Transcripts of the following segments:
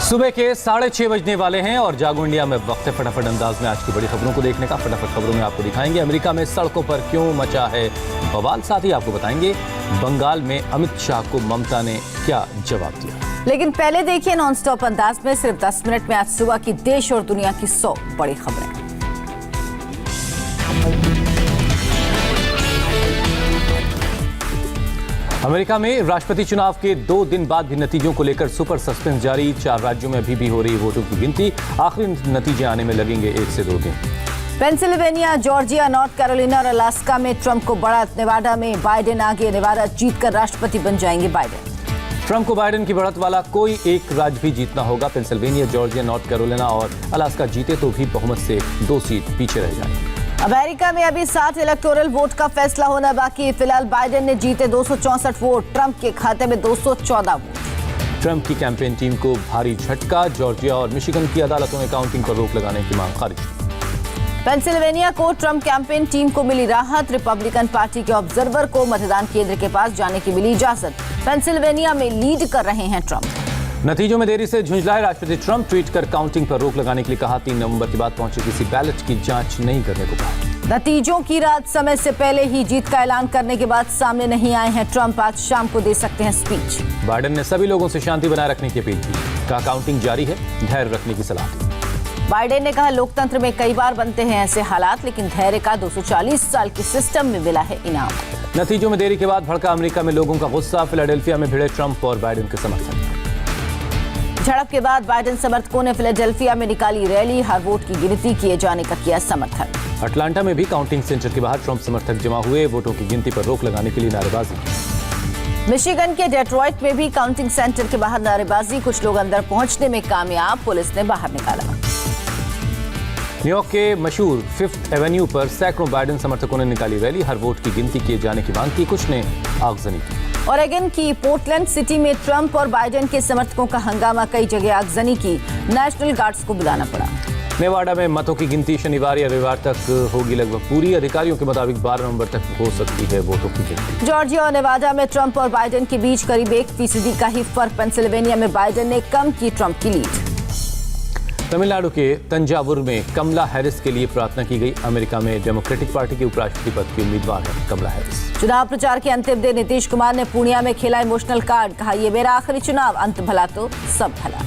सुबह के 6:30 बजने वाले हैं और जागो इंडिया में वक्त है फटाफट अंदाज में आज की बड़ी खबरों को देखने का। फटाफट खबरों में आपको दिखाएंगे अमेरिका में सड़कों पर क्यों मचा है बवाल, साथ ही आपको बताएंगे बंगाल में अमित शाह को ममता ने क्या जवाब दिया। लेकिन पहले देखिए नॉन स्टॉप अंदाज में सिर्फ 10 मिनट में आज सुबह की देश और दुनिया की 100 बड़ी खबरें। अमेरिका में राष्ट्रपति चुनाव के 2 दिन बाद भी नतीजों को लेकर सुपर सस्पेंस जारी। 4 राज्यों में अभी भी हो रही वोटों की गिनती, आखिरी नतीजे आने में लगेंगे 1 से 2 दिन। पेंसिल्वेनिया, जॉर्जिया, नॉर्थ कैरोलिना और अलास्का में ट्रंप को बढ़त। नेवाडा में बाइडेन आगे, नेवाडा जीतकर राष्ट्रपति बन जाएंगे बाइडेन। ट्रंप को बाइडेन की बढ़त वाला कोई एक राज्य भी जीतना होगा। पेंसिल्वेनिया, जॉर्जिया, नॉर्थ कैरोलिना और अलास्का जीते तो भी बहुमत से 2 सीट पीछे रह जाएंगे। अमेरिका में अभी 60 इलेक्टोरल वोट का फैसला होना बाकी। फिलहाल बाइडेन ने जीते 264 वोट, ट्रंप के खाते में 214 वोट। ट्रंप की कैंपेन टीम को भारी झटका। जॉर्जिया और मिशिगन की अदालतों ने काउंटिंग पर रोक लगाने की मांग खारिज। पेंसिल्वेनिया को ट्रंप कैंपेन टीम को मिली राहत। रिपब्लिकन पार्टी के ऑब्जर्वर को मतदान केंद्र के पास जाने की मिली इजाजत। पेंसिल्वेनिया में लीड कर रहे हैं ट्रंप। नतीजों में देरी से झुंझलाए राष्ट्रपति ट्रंप, ट्वीट कर काउंटिंग पर रोक लगाने के लिए कहा। 3 नवंबर के बाद पहुंचे किसी बैलेट की जांच नहीं करने को कहा। नतीजों की रात समय से पहले ही जीत का ऐलान करने के बाद सामने नहीं आए हैं ट्रंप। आज शाम को दे सकते हैं स्पीच। बाइडेन ने सभी लोगों से शांति बनाए रखने की अपील की। कहा काउंटिंग जारी है, धैर्य रखने की सलाह दी। बाइडेन ने कहा लोकतंत्र में कई बार बनते हैं ऐसे हालात, लेकिन धैर्य का 240 साल के सिस्टम में मिला है इनाम। नतीजों में देरी के बाद भड़का अमेरिका में लोगों का गुस्सा। फिलाडेल्फिया में भिड़े ट्रंप और बाइडेन के समर्थक। झड़प के बाद बाइडेन समर्थकों ने फिलाडेल्फिया में निकाली रैली। हर वोट की गिनती किए जाने का किया समर्थन। अटलांटा में भी काउंटिंग सेंटर के बाहर ट्रंप समर्थक जमा हुए। वोटों की गिनती पर रोक लगाने के लिए नारेबाजी। मिशिगन के डेट्रॉइट में भी काउंटिंग सेंटर के बाहर नारेबाजी। कुछ लोग अंदर पहुंचने में कामयाब, पुलिस ने बाहर निकाला। न्यूयॉर्क के मशहूर 5th एवेन्यू पर सैकड़ों बाइडेन समर्थकों ने निकाली रैली। हर वोट की गिनती किए जाने की मांग की। कुछ ने आगजनी की। ओरेगन की पोर्टलैंड सिटी में ट्रंप और बाइडेन के समर्थकों का हंगामा, कई जगह आगजनी की। नेशनल गार्ड्स को बुलाना पड़ा। नेवाडा में मतों की गिनती शनिवार या रविवार तक होगी लगभग पूरी। अधिकारियों के मुताबिक 12 नवंबर तक हो सकती है वोटों की गिनती। जॉर्जिया और नेवाडा में ट्रंप और बाइडेन के बीच करीब 1% का ही फर्क। पेंसिल्वेनिया में बाइडेन ने कम की ट्रंप की लीड। तमिलनाडु के तंजावुर में कमला हैरिस के लिए प्रार्थना की गई। अमेरिका में डेमोक्रेटिक पार्टी के उपराष्ट्रपति पद की उम्मीदवार है कमला हैरिस। चुनाव प्रचार के अंतिम दिन नीतीश कुमार ने पूर्णिया में खेला इमोशनल कार्ड। कहा ये मेरा आखिरी चुनाव, अंत भला तो सब भला।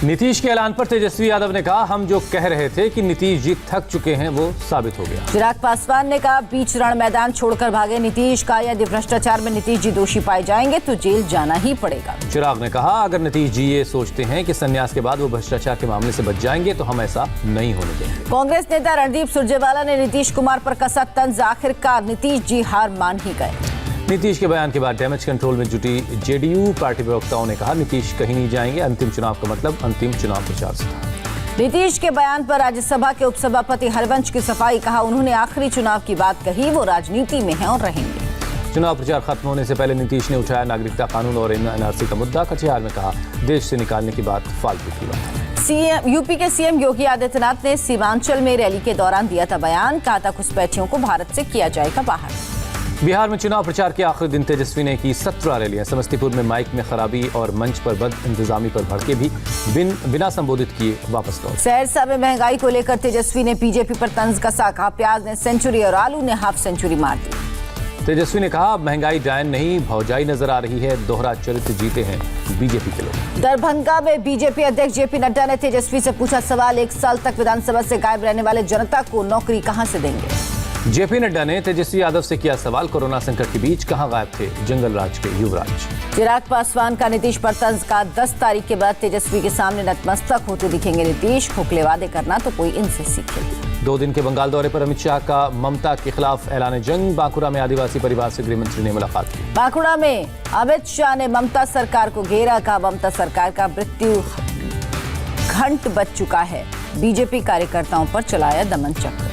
नीतीश के ऐलान पर तेजस्वी यादव ने कहा हम जो कह रहे थे कि नीतीश जी थक चुके हैं वो साबित हो गया। चिराग पासवान ने कहा बीच रण मैदान छोड़कर भागे नीतीश। का यदि भ्रष्टाचार में नीतीश जी दोषी पाए जाएंगे तो जेल जाना ही पड़ेगा। चिराग ने कहा अगर नीतीश जी ये सोचते हैं कि संन्यास के बाद वो भ्रष्टाचार के मामले से बच जाएंगे तो हम ऐसा नहीं होने देंगे। कांग्रेस नेता रणदीप सुरजेवाला ने नीतीश कुमार पर कसा तंज। आखिरकार नीतीश जी हार मान ही गए। नीतीश के बयान के बाद डैमेज कंट्रोल में जुटी जेडीयू पार्टी प्रवक्ताओं ने कहा नीतीश कहीं नहीं जाएंगे। अंतिम चुनाव का मतलब अंतिम चुनाव प्रचार से था। नीतीश के बयान पर राज्यसभा के उपसभापति हरिवंश की सफाई। कहा उन्होंने आखिरी चुनाव की बात कही, वो राजनीति में हैं और रहेंगे। चुनाव प्रचार खत्म होने से पहले नीतीश ने उठाया नागरिकता कानून और एनआरसी का मुद्दा। कटिहार में कहा देश से निकालने की बात फालतू की बात है। यूपी के सीएम योगी आदित्यनाथ ने सीमांचल में रैली के दौरान दिया था बयान। कहा था घुसपैठियों को भारत से किया जाएगा बाहर। बिहार में चुनाव प्रचार के आखिरी दिन तेजस्वी ने की 17 रैलियां। समस्तीपुर में माइक में खराबी और मंच पर बद इंतजामी पर भड़के भी बिना संबोधित किए वापस लौटे। सहरसा में महंगाई को लेकर तेजस्वी ने बीजेपी पर तंज कसा। कहा प्याज ने सेंचुरी और आलू ने हाफ सेंचुरी मार दी। तेजस्वी ने कहा महंगाई डायन नहीं भौजाई नजर आ रही है। दोहरा चरित्र जीते हैं बीजेपी के लोग। दरभंगा में बीजेपी अध्यक्ष जेपी नड्डा ने तेजस्वी से पूछा सवाल 1 साल तक विधानसभा से गायब रहने वाले जनता को नौकरी कहां से देंगे। जेपी नड्डा ने तेजस्वी यादव से किया सवाल कोरोना संकट के बीच कहां गायब थे जंगल राज के युवराज। चिराग पासवान का नीतीश पर तंज। का 10 तारीख के बाद तेजस्वी के सामने नतमस्तक होते दिखेंगे नीतीश। खोखले वादे करना तो कोई इनसे सीखे। 2 दिन के बंगाल दौरे पर अमित शाह का ममता के खिलाफ ऐलान जंग। बांकुड़ा में आदिवासी परिवार से गृहमंत्री ने मुलाकात की। बांकुड़ा में अमित शाह ने ममता सरकार को घेरा। कहा ममता सरकार का मृत्यु घंट बच चुका है। बीजेपी कार्यकर्ताओं पर चलाया दमन चक्र।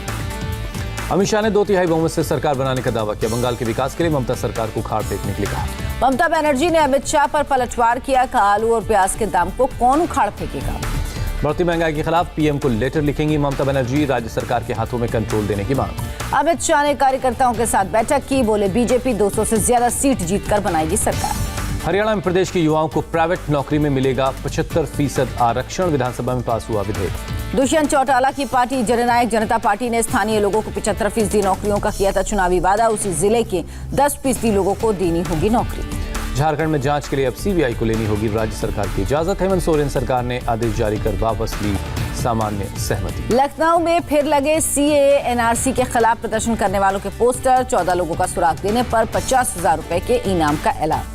अमित शाह ने 2/3 बहुमत से सरकार बनाने का दावा किया। बंगाल के विकास के लिए ममता सरकार को उखाड़ फेंकने के लिए कहा। ममता बनर्जी ने अमित शाह पर पलटवार किया। कहा आलू और प्याज के दाम को कौन उखाड़ फेंकेगा। बढ़ती महंगाई के खिलाफ पीएम को लेटर लिखेंगी ममता बनर्जी। राज्य सरकार के हाथों में कंट्रोल देने की मांग। अमित शाह ने कार्यकर्ताओं के साथ बैठक की। बोले बीजेपी 200 से ज्यादा सीट जीतकर बनाएगी सरकार। हरियाणा में प्रदेश के युवाओं को प्राइवेट नौकरी में मिलेगा 75% आरक्षण। विधानसभा में पास हुआ विधेयक। दुष्यंत चौटाला की पार्टी जननायक जनता पार्टी ने स्थानीय लोगों को 75% नौकरियों का किया था चुनावी वादा। उसी जिले के 10% लोगों को देनी होगी नौकरी। झारखंड में जांच के लिए अब सीबीआई को लेनी होगी राज्य सरकार की इजाजत। हेमंत सोरेन सरकार ने आदेश जारी कर वापस ली सामान्य सहमति। लखनऊ में फिर लगे सीएए एनआरसी के खिलाफ प्रदर्शन करने वालों के पोस्टर। 14 लोगों का सुराग देने पर 50,000 रुपए के इनाम का ऐलान।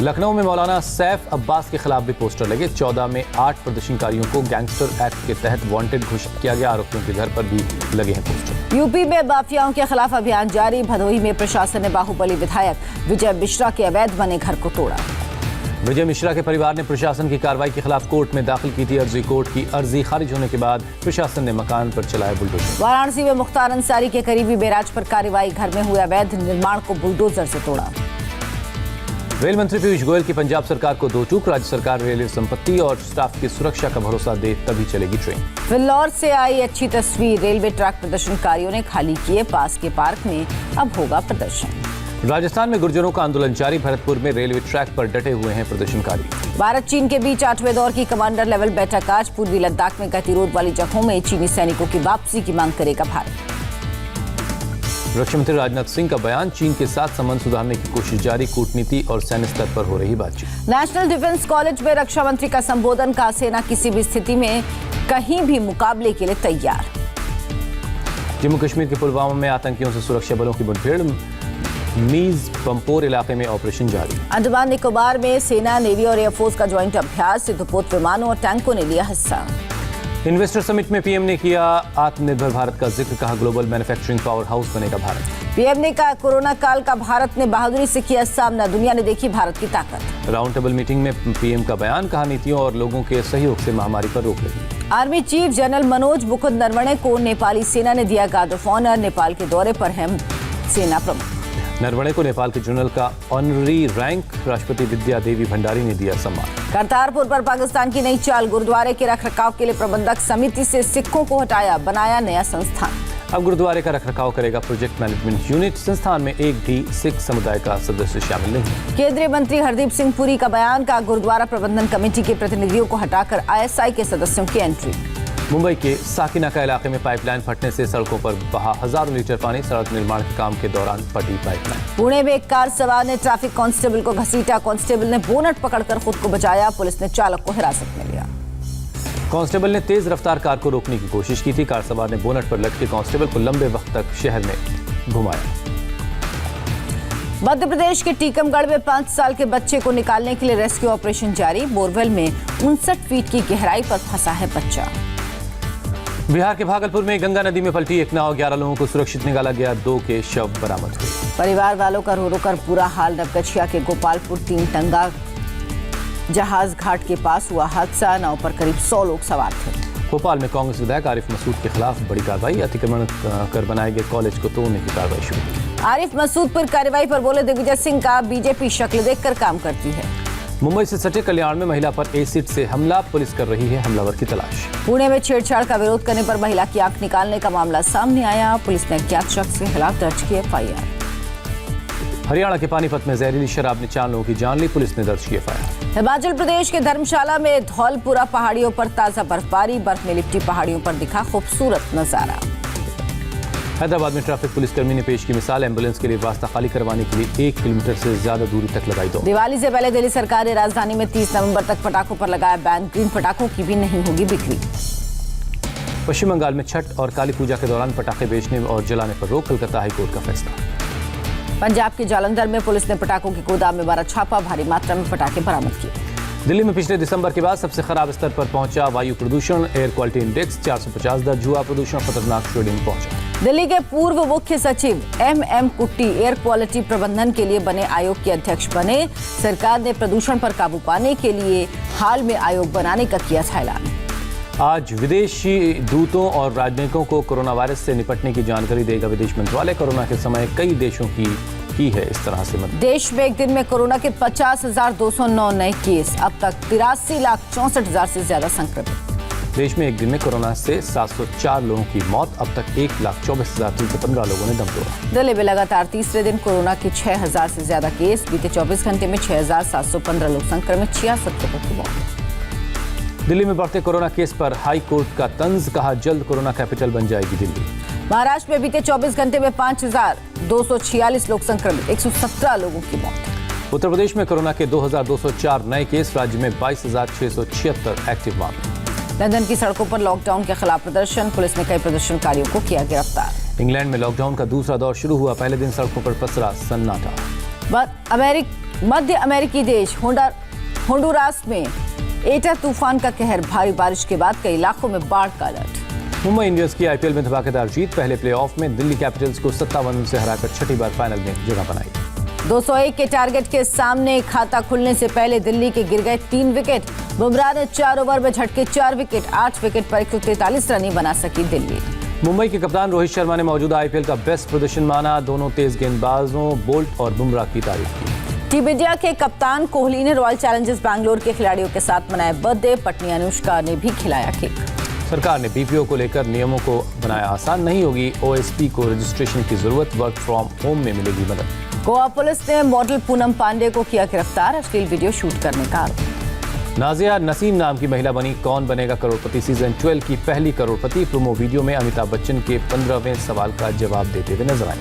लखनऊ में मौलाना सैफ अब्बास के खिलाफ भी पोस्टर लगे। 14 में 8 प्रदर्शनकारियों को गैंगस्टर एक्ट के तहत वांटेड घोषित किया गया। आरोपियों के घर पर भी लगे हैं पोस्टर। यूपी में माफियाओं के खिलाफ अभियान जारी। भदोही में प्रशासन ने बाहुबली विधायक विजय मिश्रा के अवैध बने घर को तोड़ा। विजय मिश्रा के परिवार ने प्रशासन की कार्रवाई के खिलाफ कोर्ट में दाखिल की थी अर्जी। कोर्ट की अर्जी खारिज होने के बाद प्रशासन ने मकान पर चलाया बुलडोजर। वाराणसी में मुख्तार अंसारी के करीबी बेराज पर कार्रवाई। घर में हुए अवैध निर्माण को बुलडोजर से तोड़ा। रेल मंत्री पीयूष गोयल की पंजाब सरकार को दो टूक। राज्य सरकार रेलवे संपत्ति और स्टाफ की सुरक्षा का भरोसा दे तभी चलेगी ट्रेन। फिल्लौर से आई अच्छी तस्वीर। रेलवे ट्रैक प्रदर्शनकारियों ने खाली किए पास के पार्क में। अब होगा प्रदर्शन। राजस्थान में गुर्जरों का आंदोलन जारी। भरतपुर में रेलवे ट्रैक पर डटे हुए हैं प्रदर्शनकारी। भारत चीन के बीच 8वें दौर की कमांडर लेवल बैठक आज। पूर्वी लद्दाख में गतिरोध वाली जगहों में चीनी सैनिकों की वापसी की मांग करेगा भारत। रक्षा मंत्री राजनाथ सिंह का बयान। चीन के साथ संबंध सुधारने की कोशिश जारी। कूटनीति और सैन्य स्तर पर हो रही बातचीत। नेशनल डिफेंस कॉलेज में रक्षा मंत्री का संबोधन। का सेना किसी भी स्थिति में कहीं भी मुकाबले के लिए तैयार। जम्मू कश्मीर के पुलवामा में आतंकियों से सुरक्षा बलों की मुठभेड़। मीज पंपोर इलाके में ऑपरेशन जारी। अंडमान निकोबार में सेना, नेवी और एयरफोर्स का ज्वाइंट अभ्यास। युद्धपोत विमानों और टैंकों ने लिया हिस्सा। इन्वेस्टर समिट में पीएम ने किया आत्मनिर्भर भारत का जिक्र। कहा ग्लोबल मैन्युफैक्चरिंग पावर हाउस बनेगा भारत। पीएम ने कहा कोरोना काल का भारत ने बहादुरी से किया सामना। दुनिया ने देखी भारत की ताकत। राउंड टेबल मीटिंग में पीएम का बयान। कहा नीतियों और लोगों के सहयोग से महामारी पर रोक लगी। Army chief general Manoj Mukund Naravane को नेपाली सेना ने दिया गार्ड ऑफ ऑनर। नेपाल के दौरे पर हैं सेना प्रमुख। नरवणे को नेपाल के जनरल का ऑनरी रैंक। राष्ट्रपति विद्या देवी भंडारी ने दिया सम्मान। करतारपुर पर पाकिस्तान की नई चाल। गुरुद्वारे के रखरखाव के लिए प्रबंधक समिति से सिखों को हटाया। बनाया नया संस्थान। अब गुरुद्वारे का रखरखाव करेगा प्रोजेक्ट मैनेजमेंट यूनिट। संस्थान में एक भी सिख समुदाय का सदस्य शामिल नहीं। केंद्रीय मंत्री हरदीप सिंह पुरी का बयान। का गुरुद्वारा प्रबंधन कमेटी के प्रतिनिधियों को हटाकर आईएसआई के सदस्यों की एंट्री। मुंबई के साकिनाका इलाके में पाइपलाइन फटने से सड़कों पर बहा हजारों लीटर पानी। सड़क निर्माण के काम के दौरान फटी पाइपलाइन। पुणे में एक कार सवार ने ट्रैफिक कांस्टेबल को घसीटा। कांस्टेबल ने बोनट पकड़कर खुद को बचाया। पुलिस ने चालक को हिरासत में लिया। कांस्टेबल ने तेज रफ्तार कार को रोकने की कोशिश की थी। कार सवार ने बोनट पर लटके कांस्टेबल को लंबे वक्त तक शहर में घुमाया। मध्य प्रदेश के टीकमगढ़ में 5 साल के बच्चे को निकालने के लिए रेस्क्यू ऑपरेशन जारी। बोरवेल में 59 फीट की गहराई पर फंसा है बच्चा। बिहार के भागलपुर में गंगा नदी में पलटी एक नाव। 11 लोगों को सुरक्षित निकाला गया। 2 के शव बरामद हुए। परिवार वालों का रो रो कर बुरा हाल। नवगछिया के गोपालपुर 3 टंगा जहाज घाट के पास हुआ हादसा। नाव पर करीब 100 लोग सवार थे। भोपाल में कांग्रेस विधायक आरिफ मसूद के खिलाफ बड़ी कार्रवाई। अतिक्रमण कर बनाए गए कॉलेज को तोड़ने की कार्रवाई शुरू। आरिफ मसूद पर कार्रवाई पर बोले दिग्विजय सिंह का बीजेपी शक्ल देखकर काम करती है। मुंबई से सटे कल्याण में महिला पर एसिड से हमला। पुलिस कर रही है हमलावर की तलाश। पुणे में छेड़छाड़ का विरोध करने पर महिला की आंख निकालने का मामला सामने आया। पुलिस ने अज्ञात शख्स के खिलाफ दर्ज की एफआईआर। हरियाणा के पानीपत में जहरीली शराब ने 4 लोगों की जान ली। पुलिस ने दर्ज की एफआईआर। हिमाचल प्रदेश के धर्मशाला में धौलपुरा पहाड़ियों पर ताजा बर्फबारी। बर्फ में लिपटी पहाड़ियों पर दिखा खूबसूरत नजारा। हैदराबाद में ट्रैफिक पुलिसकर्मी ने पेश की मिसाल। एम्बुलेंस के लिए रास्ता खाली करवाने के लिए 1 किलोमीटर से ज्यादा दूरी तक लगाई दौड़। दिवाली से पहले दिल्ली सरकार ने राजधानी में 30 नवंबर तक पटाखों पर लगाया बैन। ग्रीन पटाखों की भी नहीं होगी बिक्री। पश्चिम बंगाल में छठ और काली पूजा के दौरान पटाखे बेचने और जलाने पर रोक। कलकत्ता हाईकोर्ट का फैसला। पंजाब के जालंधर में पुलिस ने पटाखों के गोदाम में मारा छापा। भारी मात्रा में पटाखे बरामद किए। दिल्ली में पिछले दिसंबर के बाद सबसे खराब स्तर पर पहुंचा वायु प्रदूषण। एयर क्वालिटी इंडेक्स 450 दर्ज हुआ। प्रदूषण खतरनाक श्रेणी में पहुंचा। दिल्ली के पूर्व मुख्य सचिव एम कुट्टी एयर क्वालिटी प्रबंधन के लिए बने आयोग के अध्यक्ष बने। सरकार ने प्रदूषण पर काबू पाने के लिए हाल में आयोग बनाने का किया था ऐलान। आज विदेशी दूतों और राजनयिकों को कोरोना वायरस से निपटने की जानकारी देगा विदेश मंत्रालय। कोरोना के समय कई देशों की है इस तरह से मदद। देश में एक दिन में कोरोना के 50,209 नए केस। अब तक 83,64,000 से ज्यादा संक्रमित। देश में एक दिन में कोरोना से 704 लोगों की मौत। अब तक 1,24,315 लोगों ने दम तोड़ा। दिल्ली में लगातार तीसरे दिन कोरोना के 6,000 से ज्यादा केस। बीते 24 घंटे में 6,715 लोग संक्रमित, 66 लोगों की मौत। दिल्ली में बढ़ते कोरोना केस पर हाई कोर्ट का तंज, कहा जल्द कोरोना कैपिटल बन जाएगी दिल्ली। महाराष्ट्र में बीते 24 घंटे में 5,246 लोग संक्रमित, 117 लोगों की मौत। उत्तर प्रदेश में कोरोना के 2,204 नए केस, राज्य में 22,676 एक्टिव मामले। लंदन की सड़कों पर लॉकडाउन के खिलाफ प्रदर्शन, पुलिस ने कई प्रदर्शनकारियों को किया गिरफ्तार। इंग्लैंड में लॉकडाउन का दूसरा दौर शुरू हुआ, पहले दिन सड़कों पर पसरा सन्नाटा। मध्य अमेरिकी देश होंडुरास में एटा तूफान का कहर, भारी बारिश के बाद कई इलाकों में बाढ़ का अलर्ट। मुंबई इंडियंस की आईपीएल में धमाकेदार जीत, पहले प्लेऑफ में दिल्ली कैपिटल्स को 57 से हराकर छठी बार फाइनल में जगह बनाई। 201 के टारगेट के सामने खाता खुलने से पहले दिल्ली के गिर गए 3 विकेट। बुमराह ने 4 ओवर में झटके 4 विकेट, 8 विकेट पर 143 रन ही बना सकी दिल्ली। मुंबई के कप्तान रोहित शर्मा ने मौजूदा आईपीएल का बेस्ट प्रदर्शन माना, दोनों तेज गेंदबाजों बोल्ट और बुमराह की तारीफ की। टीम इंडिया के कप्तान कोहली ने रॉयल चैलेंजर्स बैंगलोर के खिलाड़ियों के साथ मनाया बर्थडे, पत्नी अनुष्का ने भी खिलाया केक। सरकार ने बीपीओ को लेकर नियमों को बनाया आसान, नहीं होगी ओएसपी को रजिस्ट्रेशन की जरूरत, वर्क फ्रॉम होम में मिलेगी मदद। गोवा पुलिस ने मॉडल पूनम पांडे को किया गिरफ्तार, अश्लील वीडियो शूट करने का आरोप। नाजिया नसीम नाम की महिला बनी कौन बनेगा करोड़पति सीजन 12 की पहली करोड़पति। प्रोमो वीडियो में अमिताभ बच्चन के 15वें सवाल का जवाब देते हुए नजर आई।